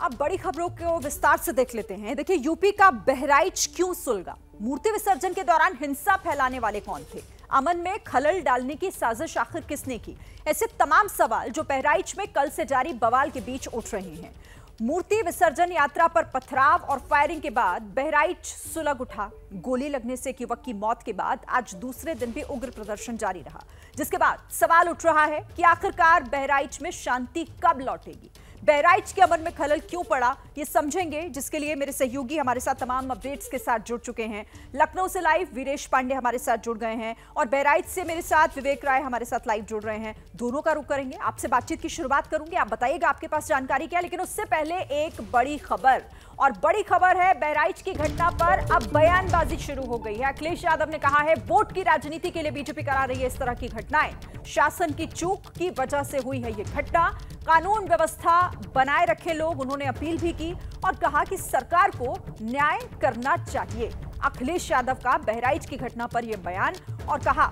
अब बड़ी खबरों को विस्तार से देख लेते हैं। देखिए, यूपी का बहराइच क्यों सुलगा? मूर्ति विसर्जन के दौरान हिंसा फैलाने वाले कौन थे? अमन में खलल डालने की साजिश आखिर किसने की? ऐसे तमाम सवाल जो बहराइच में कल से जारी बवाल के बीच उठ रहे हैं। मूर्ति विसर्जन यात्रा पर पथराव और फायरिंग के बाद बहराइच सुलग उठा। गोली लगने से एक युवक की मौत के बाद आज दूसरे दिन भी उग्र प्रदर्शन जारी रहा, जिसके बाद सवाल उठ रहा है कि आखिरकार बहराइच में शांति कब लौटेगी? बहराइच के अमन में खलल क्यों पड़ा, ये समझेंगे, जिसके लिए मेरे सहयोगी हमारे साथ तमाम अपडेट्स के साथ जुड़ चुके हैं। लखनऊ से लाइव वीरेश पांडे हमारे साथ जुड़ गए हैं और बहराइच से मेरे साथ विवेक राय हमारे साथ लाइव जुड़ रहे हैं। दोनों का रुख करेंगे, आपसे बातचीत की शुरुआत करूंगी, आप बताइएगा आपके पास जानकारी क्या। लेकिन उससे पहले एक बड़ी खबर, और बड़ी खबर है बहराइच की घटना पर अब बयानबाजी शुरू हो गई है। अखिलेश यादव ने कहा है वोट की राजनीति के लिए बीजेपी करा रही है इस तरह की घटनाएं, शासन की चूक की वजह से हुई है ये घटना, कानून व्यवस्था बनाए रखे लोग, उन्होंने अपील भी की और कहा कि सरकार को न्याय करना चाहिए। अखिलेश यादव का बहराइच की घटना पर यह बयान, और कहा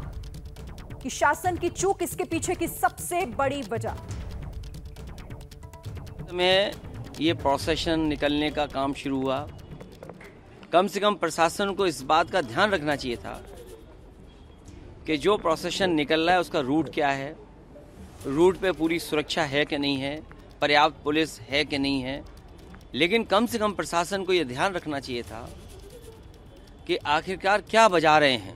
कि शासन की चूक इसके पीछे की सबसे बड़ी वजह। में ये प्रोसेशन निकलने का काम शुरू हुआ, कम से कम प्रशासन को इस बात का ध्यान रखना चाहिए था कि जो प्रोसेशन निकल रहा है उसका रूट क्या है, रूट पे पूरी सुरक्षा है कि नहीं है, पर्याप्त पुलिस है कि नहीं है। लेकिन कम से कम प्रशासन को ये ध्यान रखना चाहिए था कि आखिरकार क्या बजा रहे हैं,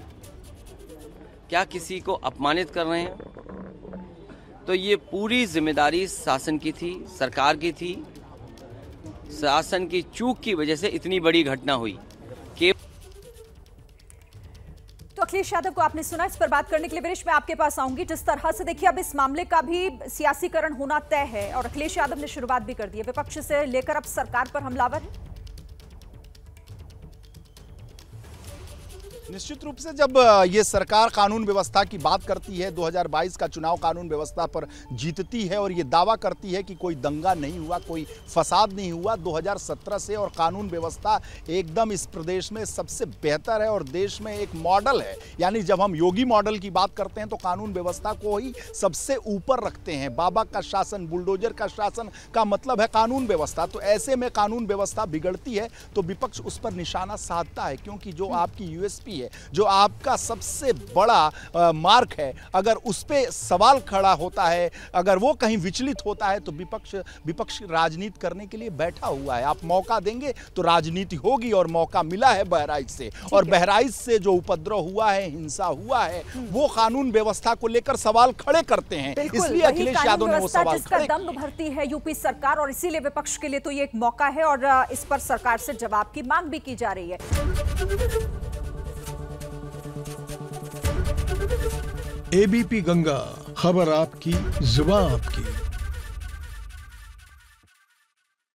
क्या किसी को अपमानित कर रहे हैं। तो ये पूरी जिम्मेदारी शासन की थी, सरकार की थी। शासन की चूक की वजह से इतनी बड़ी घटना हुई। तो अखिलेश यादव को आपने सुना, इस पर बात करने के लिए वीरेश मैं आपके पास आऊंगी। जिस तरह से देखिए अब इस मामले का भी सियासीकरण होना तय है और अखिलेश यादव ने शुरुआत भी कर दी है, विपक्ष से लेकर अब सरकार पर हमलावर है। निश्चित रूप से जब ये सरकार कानून व्यवस्था की बात करती है, 2022 का चुनाव कानून व्यवस्था पर जीतती है और ये दावा करती है कि कोई दंगा नहीं हुआ, कोई फसाद नहीं हुआ 2017 से, और कानून व्यवस्था एकदम इस प्रदेश में सबसे बेहतर है और देश में एक मॉडल है। यानी जब हम योगी मॉडल की बात करते हैं तो कानून व्यवस्था को ही सबसे ऊपर रखते हैं। बाबा का शासन, बुलडोजर का शासन का मतलब है कानून व्यवस्था। तो ऐसे में कानून व्यवस्था बिगड़ती है तो विपक्ष उस पर निशाना साधता है, क्योंकि जो आपकी यूएसपी है, जो आपका सबसे बड़ा मार्क है, अगर उस पे सवाल खड़ा होता है, अगर वो कहीं विचलित होता है तो विपक्ष राजनीति करने के लिए बैठा हुआ है। आप मौका देंगे तो राजनीति होगी और मौका मिला है बहराइच से, और बहराइच से जो उपद्रव हुआ है, हिंसा हुआ है, वो कानून व्यवस्था को लेकर सवाल खड़े करते हैं। इसलिए अखिलेश यादव ने वो सवाल खड़े दम भरती है यूपी सरकार, और इसीलिए विपक्ष के लिए तो ये एक मौका है और इस पर सरकार से जवाब की मांग भी की जा रही है। एबीपी गंगा, खबर आपकी, जुबान आपकी।